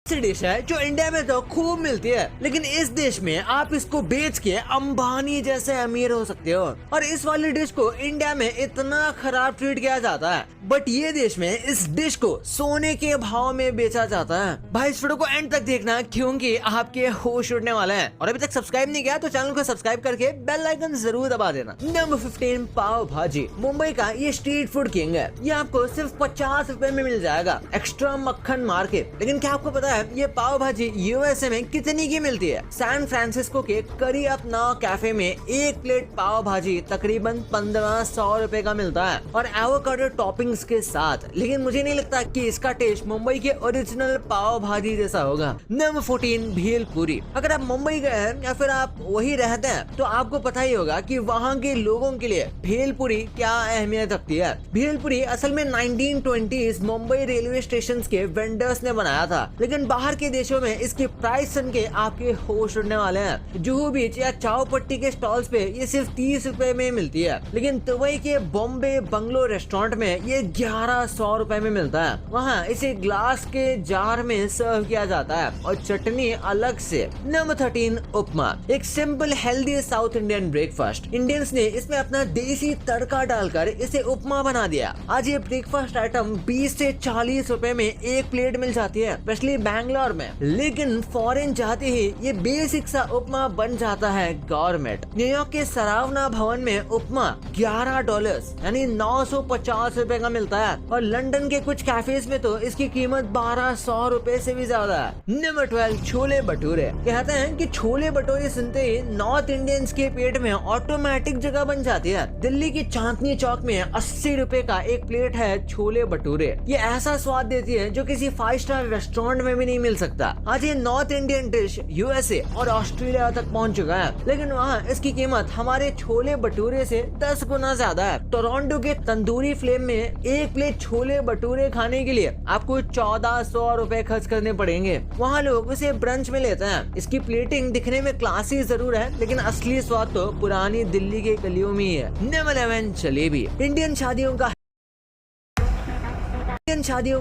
ऐसी डिश है जो इंडिया में तो खूब मिलती है, लेकिन इस देश में आप इसको बेच के अंबानी जैसे अमीर हो सकते हो। और इस वाली डिश को इंडिया में इतना खराब ट्रीट किया जाता है, बट ये देश में इस डिश को सोने के भाव में बेचा जाता है। भाई इस वीडियो को एंड तक देखना, क्योंकि आपके होश उड़ने वाले हैं। और अभी तक सब्सक्राइब नहीं किया तो चैनल को सब्सक्राइब करके बेल आइकन जरूर दबा देना। नंबर 15 पाव भाजी। मुंबई का ये स्ट्रीट फूड किंग है। ये आपको सिर्फ 50 रुपए में मिल जाएगा, एक्स्ट्रा मक्खन मार के। लेकिन क्या आपको पता है ये पाव भाजी यूएसए में कितनी की मिलती है? सैन फ्रांसिस्को के करी अप नाउ कैफे में एक प्लेट पाव भाजी तकरीबन 1500 रुपए का मिलता है, और एवोकाडो टॉपिंग्स के साथ। लेकिन मुझे नहीं लगता कि इसका टेस्ट मुंबई के ओरिजिनल पाव भाजी जैसा होगा। नंबर 14 भेलपुरी। अगर आप मुंबई गए हैं या फिर आप वही रहते हैं तो आपको पता ही होगा कि वहाँ के लोगों के लिए भेलपुरी क्या अहमियत रखती है। भेलपुरी असल में 1920s मुंबई रेलवे स्टेशन के वेंडर्स ने बनाया था, लेकिन बाहर के देशों में इसकी प्राइस सुन के आपके होश उड़ने वाले हैं। जुहू बीच या चावपट्टी के स्टॉल्स पे ये सिर्फ 30 रुपए में मिलती है, लेकिन दुबई के बॉम्बे बंगलो रेस्टोरेंट में ये 1100 रुपए में मिलता है। वहाँ इसे ग्लास के जार में सर्व किया जाता है और चटनी अलग से। नंबर 13 उपमा। एक simple healthy south Indian breakfast. Indians ने इसमें अपना देसी तड़का डालकर इसे उपमा बना दिया। आज ये ब्रेकफास्ट आइटम 20 से 40 रुपए में एक प्लेट मिल जाती है, स्पेशली बैंगलोर में। लेकिन फॉरेन जाते ही ये बेसिक सा उपमा बन जाता है गवर्नमेंट। न्यूयॉर्क के सरावना भवन में उपमा $11 यानी 950 रुपए का मिलता है, और लंदन के कुछ कैफेज में तो इसकी कीमत 1200 रुपए से भी ज्यादा है। नंबर 12 छोले भटूरे। कहते हैं कि छोले भटूरे सुनते ही नॉर्थ इंडियंस के पेट में ऑटोमेटिक जगह बन जाती है। दिल्ली की चांदनी चौक में 80 रुपए का एक प्लेट है छोले भटूरे। ये ऐसा स्वाद देती है जो किसी 5 स्टार रेस्टोरेंट में भी नहीं मिल सकता। आज ये नॉर्थ इंडियन डिश यूएसए और ऑस्ट्रेलिया तक पहुंच चुका है, लेकिन वहाँ इसकी कीमत हमारे छोले भटूरे से 10 गुना ज्यादा है। टोरंटो के तंदूरी फ्लेम में एक प्लेट छोले भटूरे खाने के लिए आपको 1400 रुपए खर्च करने पड़ेंगे। वहाँ लोग इसे ब्रंच में लेते हैं। इसकी प्लेटिंग दिखने में क्लासी जरूर है, लेकिन असली स्वाद तो पुरानी दिल्ली के गलियों में ही है। नंबर 11 जलेबी। इंडियन शादियों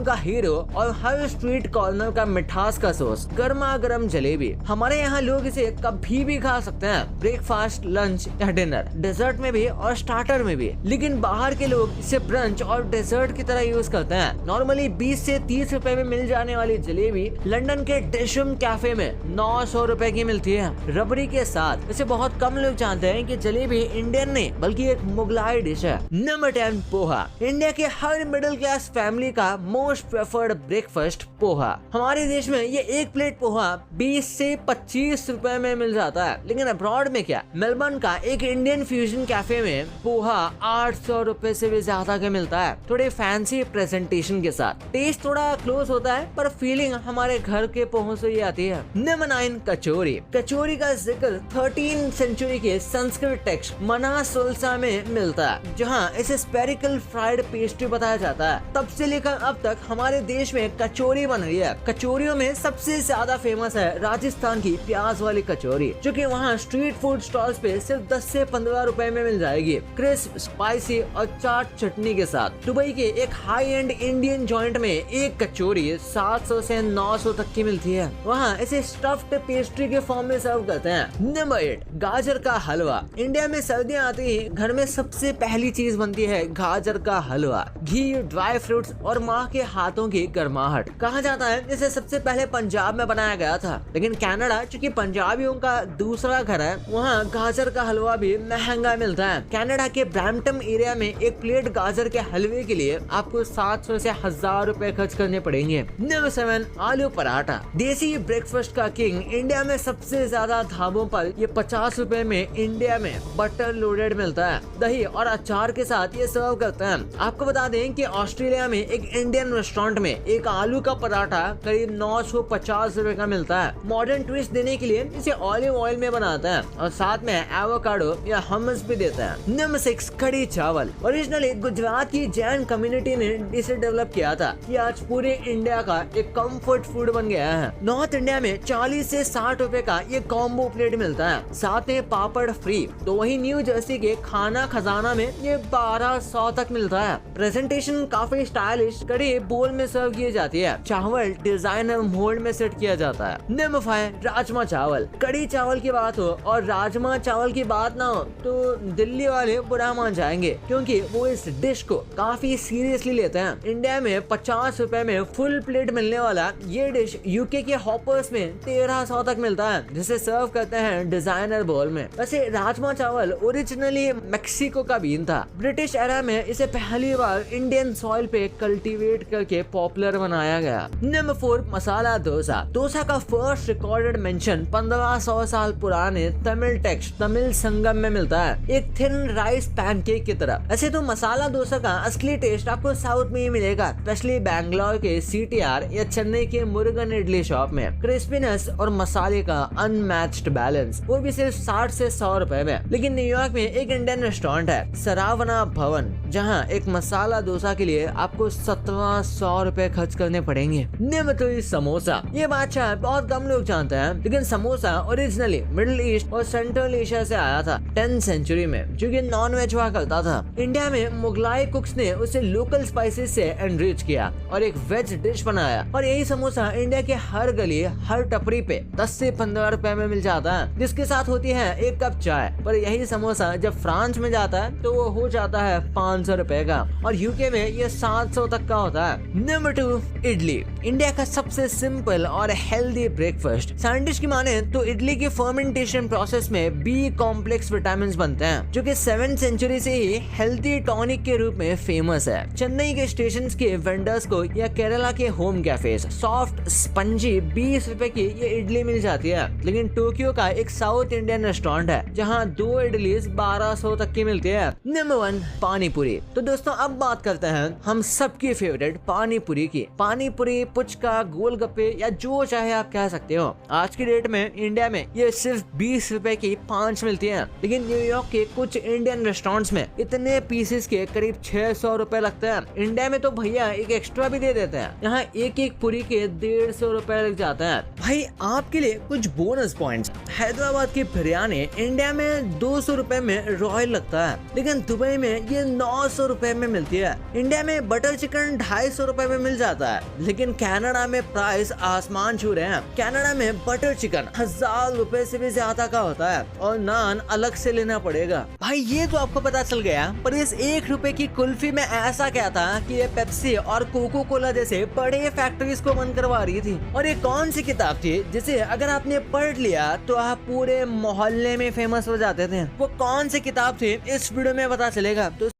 का हीरो और हर स्ट्रीट कॉर्नर का मिठास का सोर्स, गर्मा गर्म जलेबी। हमारे यहाँ लोग इसे कभी भी खा सकते हैं, ब्रेकफास्ट, लंच या डिनर, डेजर्ट में भी और स्टार्टर में भी। लेकिन बाहर के लोग इसे ब्रंच और डेजर्ट की तरह यूज करते हैं। नॉर्मली 20 से 30 रुपए में मिल जाने वाली जलेबी लंदन के डिशम कैफे में 900 रुपए की मिलती है, रबड़ी के साथ। इसे बहुत कम लोग जानते हैं कि जलेबी इंडियन नहीं बल्कि एक मुगलाई डिश है। नंबर 10 पोहा। इंडिया के हर मिडिल क्लास फैमिली का मोस्ट प्रेफर्ड ब्रेकफास्ट पोहा। हमारे देश में ये एक प्लेट पोहा 20 से 25 रुपए में मिल जाता है, लेकिन अब्रॉड में क्या, मेलबर्न का एक इंडियन फ्यूजन कैफे में पोहा 800 रुपए से भी ज्यादा का मिलता है, थोड़े फैंसी प्रेजेंटेशन के साथ। टेस्ट थोड़ा क्लोज होता है, पर फीलिंग हमारे घर के पोहों से ही आती है। नंबर 9 कचौरी। कचौरी का जिक्र 13th सेंचुरी के संस्कृत टेक्स्ट मना सुल्सा में मिलता है, जहाँ इसे स्पेरिकल फ्राइड पेस्ट्री बताया जाता है। तब से लेकर अब तक हमारे देश में कचौरी बन रही है। कचौरियों में सबसे ज्यादा फेमस है राजस्थान की प्याज वाली कचौरी, जो कि वहाँ स्ट्रीट फूड स्टॉल्स पे सिर्फ 10 से 15 रुपए में मिल जाएगी, क्रिस्प, स्पाइसी और चाट चटनी के साथ। दुबई के एक हाई एंड इंडियन जॉइंट में एक कचौरी 700 से 900 तक की मिलती है। वहाँ इसे स्टफ्ड पेस्ट्री के फॉर्म में सर्व करते हैं। नंबर 8 गाजर का हलवा। इंडिया में सर्दियाँ आती ही घर में सबसे पहली चीज बनती है गाजर का हलवा। घी, ड्राई फ्रूट्स और माँ के हाथों की गर्माहट। कहा जाता है इसे सबसे पहले पंजाब में बनाया गया था, लेकिन कनाडा, चूंकि पंजाबियों का दूसरा घर है, वहाँ गाजर का हलवा भी महंगा मिलता है। कनाडा के ब्रैम्पटन एरिया में एक प्लेट गाजर के हलवे के लिए आपको 700 से 1000 रुपए खर्च करने पड़ेंगे। नंबर 7 आलू पराठा। देसी ब्रेकफास्ट का किंग। इंडिया में सबसे ज्यादा ढाबों पर ये 50 रुपए में इंडिया में बटर लोडेड मिलता है। दही और अचार के साथ ये सर्व करते हैं। आपको बता दें कि ऑस्ट्रेलिया में एक इंडियन रेस्टोरेंट में एक आलू का पराठा करीब 950 रुपए का मिलता है। मॉडर्न ट्विस्ट देने के लिए इसे ऑलिव ऑयल में बनाता है और साथ में एवोकाडो या हमस भी देता है। नंबर 6 कढ़ी चावल। ओरिजिनली गुजरात की जैन कम्युनिटी ने इसे डेवलप किया था। ये आज पूरे इंडिया का एक कंफर्ट फूड बन गया है। नॉर्थ इंडिया में 40 से 60 रुपए का ये कॉम्बो प्लेट मिलता है, साथ में पापड़ फ्री। तो वही न्यू जर्सी के खाना खजाना में ये 1200 तक मिलता है। प्रेजेंटेशन काफी स्टाइलिश कड़ी बोल में सर्व की जाती है। चावल डिजाइनर मोल्ड में सेट किया जाता है। नंबर 5 राजमा चावल। कड़ी चावल की बात हो और राजमा चावल की बात ना हो तो दिल्ली वाले बुरा मान जाएंगे, क्योंकि वो इस डिश को काफी सीरियसली लेते हैं। इंडिया में 50 रुपए में फुल प्लेट मिलने वाला ये डिश यूके के हॉपर्स में 1300 तक मिलता है, जिसे सर्व करते हैं डिजाइनर बोल में। वैसे राजमा चावल ओरिजिनली मेक्सिको का बीन था। ब्रिटिश एरा में इसे पहली बार इंडियन सॉइल पे कल्टीवेट करके पॉपुलर बनाया गया। नंबर 4 मसाला डोसा। डोसा का फर्स्ट रिकॉर्डेड मेंशन 1500 साल पुराने तमिल टेक्स्ट तमिल संगम में मिलता है, एक थिन राइस पैनकेक की तरह। ऐसे तो मसाला डोसा का असली टेस्ट आपको साउथ में ही मिलेगा, स्पेशली बैंगलोर के CTR या चेन्नई के मुरुगन इडली शॉप में। क्रिस्पीनेस और मसाले का अनमैच्ड बैलेंस, वो भी सिर्फ 60 से 100 रुपए में। लेकिन न्यूयॉर्क में एक इंडियन रेस्टोरेंट है, सरावना भवन, जहां एक मसाला डोसा के लिए आपको 1700 रुपए खर्च करने पड़ेंगे। नंबर 3 समोसा। ये बात शायद बहुत कम लोग जानते हैं, लेकिन समोसा ओरिजिनली मिडिल ईस्ट और सेंट्रल एशिया से आया था 10th सेंचुरी में, जो कि नॉन वेज हुआ करता था। इंडिया में मुगलाई कुक्स ने उसे लोकल स्पाइसेस से एनरिच किया और एक वेज डिश बनाया, और यही समोसा इंडिया के हर गली हर टपरी पे 10 से 15 रुपए में मिल जाता है, जिसके साथ होती है एक कप चाय। पर यही समोसा जब फ्रांस में जाता है तो वो हो जाता है 500 रुपए का, और यूके में ये 700 तक का होता है। नंबर 2 इडली। इंडिया का सबसे सिंपल और हेल्दी ब्रेकफास्ट। साइंटिस्ट की माने तो इडली की फर्मेंटेशन प्रोसेस में बी कॉम्प्लेक्स विटामिन बनते हैं, जो कि 7th सेंचुरी से ही हेल्थी टॉनिक के रूप में फेमस है। चेन्नई के स्टेशन के वेंडर्स को या केरला के होम कैफेज सॉफ्ट स्पंजी 20 रुपए की ये इडली मिल जाती है। लेकिन टोक्यो का एक साउथ इंडियन रेस्टोरेंट है जहाँ 2 इडली 1200 तक की मिलती है। नंबर 1 पानी पूरी। तो दोस्तों अब बात करते हैं हम सबकी फेवरेट पानी पूरी की। पानी पूरी, पुचका, गोलगप्पे या जो चाहे आप कह सकते हो। आज की डेट में इंडिया में ये सिर्फ 20 रुपए की 5 मिलती है, लेकिन न्यूयॉर्क के कुछ इंडियन रेस्टोरेंट्स में इतने पीसेस के करीब 600 रुपए लगते हैं। इंडिया में तो भैया एक एक्स्ट्रा भी दे देते हैं, यहाँ एक एक पूरी के 150 रुपए लग जाते हैं। भाई आपके लिए कुछ बोनस पॉइंट्स। हैदराबाद की बिरयानी इंडिया में 200 रुपए में रॉयल लगता है, लेकिन दुबई में ये 900 रुपए में मिलती है। इंडिया में बटर चिकन 250 रुपए में मिल जाता है, लेकिन कनाडा में प्राइस आसमान छू रहे हैं। कनाडा में बटर चिकन 1000 रुपए से भी ज्यादा का होता है, और नान अलग से लेना पड़ेगा। भाई ये तो आपको पता चल गया, पर इस 1 रुपए की कुल्फी में ऐसा क्या था कि ये पेप्सी और कोको कोला जैसे बड़े फैक्ट्रीज को बंद करवा रही थी। और ये कौन सी किताब थी जिसे अगर आपने पढ़ लिया तो आप पूरे मोहल्ले में फेमस हो जाते थे? वो कौन सी किताब थी इस वीडियो में पता चलेगा। तो